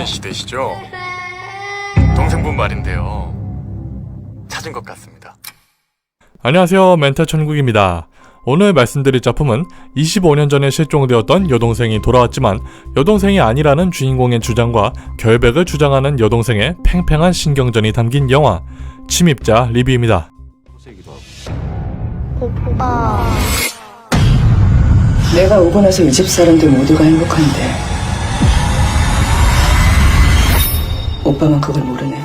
힘드신 시대시죠? 동생분 말인데요. 찾은 것 같습니다. 안녕하세요, 멘탈 천국입니다. 오늘 말씀드릴 작품은 25년 전에 실종되었던 여동생이 돌아왔지만 여동생이 아니라는 주인공의 주장과 결백을 주장하는 여동생의 팽팽한 신경전이 담긴 영화 침입자 리뷰입니다. 오빠. 내가 오고 나서 이 집 사람들 모두가 행복한데 오빠만 그걸 모르네.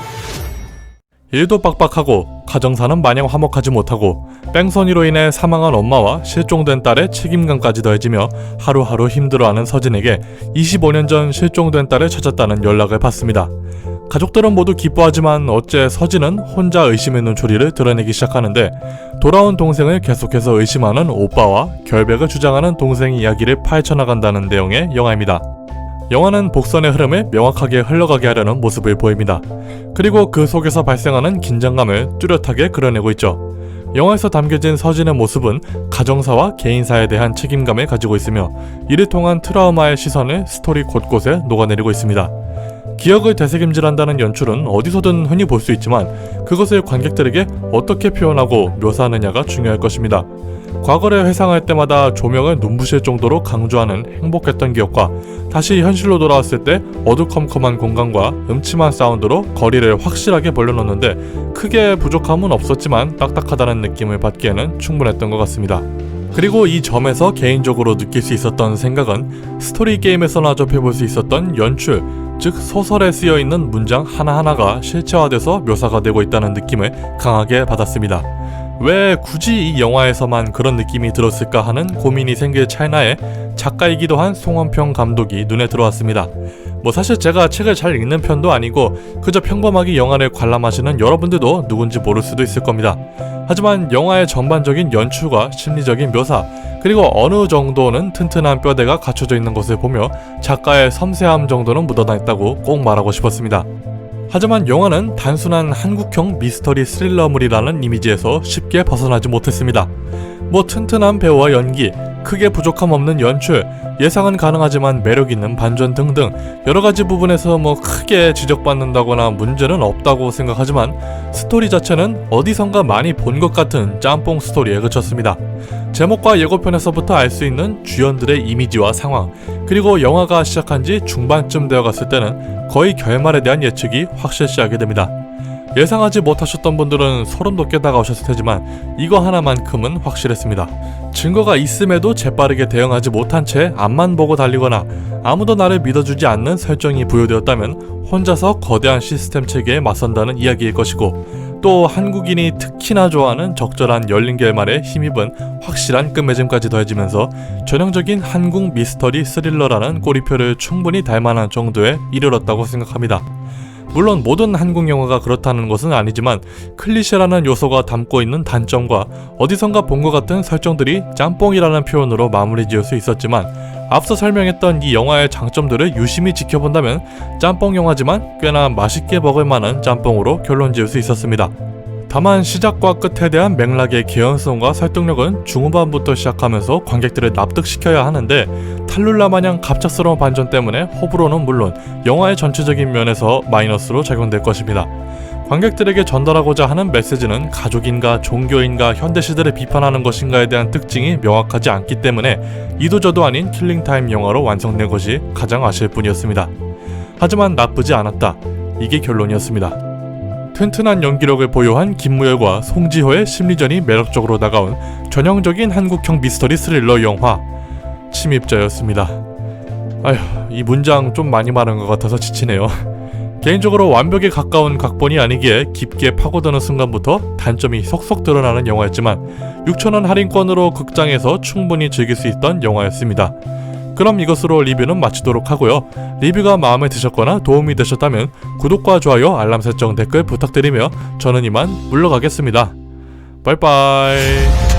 일도 빡빡하고 가정사는 마냥 화목하지 못하고 뺑소니로 인해 사망한 엄마와 실종된 딸의 책임감까지 더해지며 하루하루 힘들어하는 서진에게 25년 전 실종된 딸을 찾았다는 연락을 받습니다. 가족들은 모두 기뻐하지만 어째 서진은 혼자 의심의 눈초리를 드러내기 시작하는데 돌아온 동생을 계속해서 의심하는 오빠와 결백을 주장하는 동생 이야기를 파헤쳐나간다는 내용의 영화입니다. 영화는 복선의 흐름을 명확하게 흘러가게 하려는 모습을 보입니다. 그리고 그 속에서 발생하는 긴장감을 뚜렷하게 그려내고 있죠. 영화에서 담겨진 서진의 모습은 가정사와 개인사에 대한 책임감을 가지고 있으며 이를 통한 트라우마의 시선을 스토리 곳곳에 녹아내리고 있습니다. 기억을 되새김질한다는 연출은 어디서든 흔히 볼 수 있지만 그것을 관객들에게 어떻게 표현하고 묘사하느냐가 중요할 것입니다. 과거를 회상할 때마다 조명을 눈부실 정도로 강조하는 행복했던 기억과 다시 현실로 돌아왔을 때 어두컴컴한 공간과 음침한 사운드로 거리를 확실하게 벌려놓는데 크게 부족함은 없었지만 딱딱하다는 느낌을 받기에는 충분했던 것 같습니다. 그리고 이 점에서 개인적으로 느낄 수 있었던 생각은 스토리 게임에서나 접해볼 수 있었던 연출, 즉 소설에 쓰여있는 문장 하나하나가 실체화돼서 묘사가 되고 있다는 느낌을 강하게 받았습니다. 왜 굳이 이 영화에서만 그런 느낌이 들었을까 하는 고민이 생길 찰나에 작가이기도 한 송원평 감독이 눈에 들어왔습니다. 사실 제가 책을 잘 읽는 편도 아니고 그저 평범하게 영화를 관람하시는 여러분들도 누군지 모를 수도 있을 겁니다. 하지만 영화의 전반적인 연출과 심리적인 묘사 그리고 어느 정도는 튼튼한 뼈대가 갖춰져 있는 것을 보며 작가의 섬세함 정도는 묻어나 있다고 꼭 말하고 싶었습니다. 하지만 영화는 단순한 한국형 미스터리 스릴러물이라는 이미지에서 쉽게 벗어나지 못했습니다. 튼튼한 배우와 연기, 크게 부족함 없는 연출, 예상은 가능하지만 매력있는 반전 등등 여러가지 부분에서 크게 지적받는다거나 문제는 없다고 생각하지만 스토리 자체는 어디선가 많이 본 것 같은 짬뽕 스토리에 그쳤습니다. 제목과 예고편에서부터 알 수 있는 주연들의 이미지와 상황, 그리고 영화가 시작한 지 중반쯤 되어 갔을 때는 거의 결말에 대한 예측이 확실시하게 됩니다. 예상하지 못하셨던 분들은 소름 돋게 다가오셨을 테지만 이거 하나만큼은 확실했습니다. 증거가 있음에도 재빠르게 대응하지 못한 채 앞만 보고 달리거나 아무도 나를 믿어주지 않는 설정이 부여되었다면 혼자서 거대한 시스템 체계에 맞선다는 이야기일 것이고 또 한국인이 특히나 좋아하는 적절한 열린 결말에 힘입은 확실한 끝맺음까지 더해지면서 전형적인 한국 미스터리 스릴러라는 꼬리표를 충분히 달만한 정도에 이르렀다고 생각합니다. 물론 모든 한국 영화가 그렇다는 것은 아니지만 클리셰라는 요소가 담고 있는 단점과 어디선가 본 것 같은 설정들이 짬뽕이라는 표현으로 마무리 지을 수 있었지만 앞서 설명했던 이 영화의 장점들을 유심히 지켜본다면 짬뽕 영화지만 꽤나 맛있게 먹을 만한 짬뽕으로 결론 지을 수 있었습니다. 다만 시작과 끝에 대한 맥락의 개연성과 설득력은 중후반부터 시작하면서 관객들을 납득시켜야 하는데 탈룰라 마냥 갑작스러운 반전 때문에 호불호는 물론 영화의 전체적인 면에서 마이너스로 작용될 것입니다. 관객들에게 전달하고자 하는 메시지는 가족인가 종교인가 현대시대를 비판하는 것인가에 대한 특징이 명확하지 않기 때문에 이도저도 아닌 킬링타임 영화로 완성된 것이 가장 아쉬울 뿐이었습니다. 하지만 나쁘지 않았다. 이게 결론이었습니다. 튼튼한 연기력을 보유한 김무열과 송지효의 심리전이 매력적으로 다가온 전형적인 한국형 미스터리 스릴러 영화 침입자였습니다. 이 문장 좀 많이 말한 것 같아서 지치네요. 개인적으로 완벽에 가까운 각본이 아니기에 깊게 파고드는 순간부터 단점이 속속 드러나는 영화였지만 6,000원 할인권으로 극장에서 충분히 즐길 수 있던 영화였습니다. 그럼 이것으로 리뷰는 마치도록 하고요. 리뷰가 마음에 드셨거나 도움이 되셨다면 구독과 좋아요, 알람 설정, 댓글 부탁드리며 저는 이만 물러가겠습니다. 빠이빠이.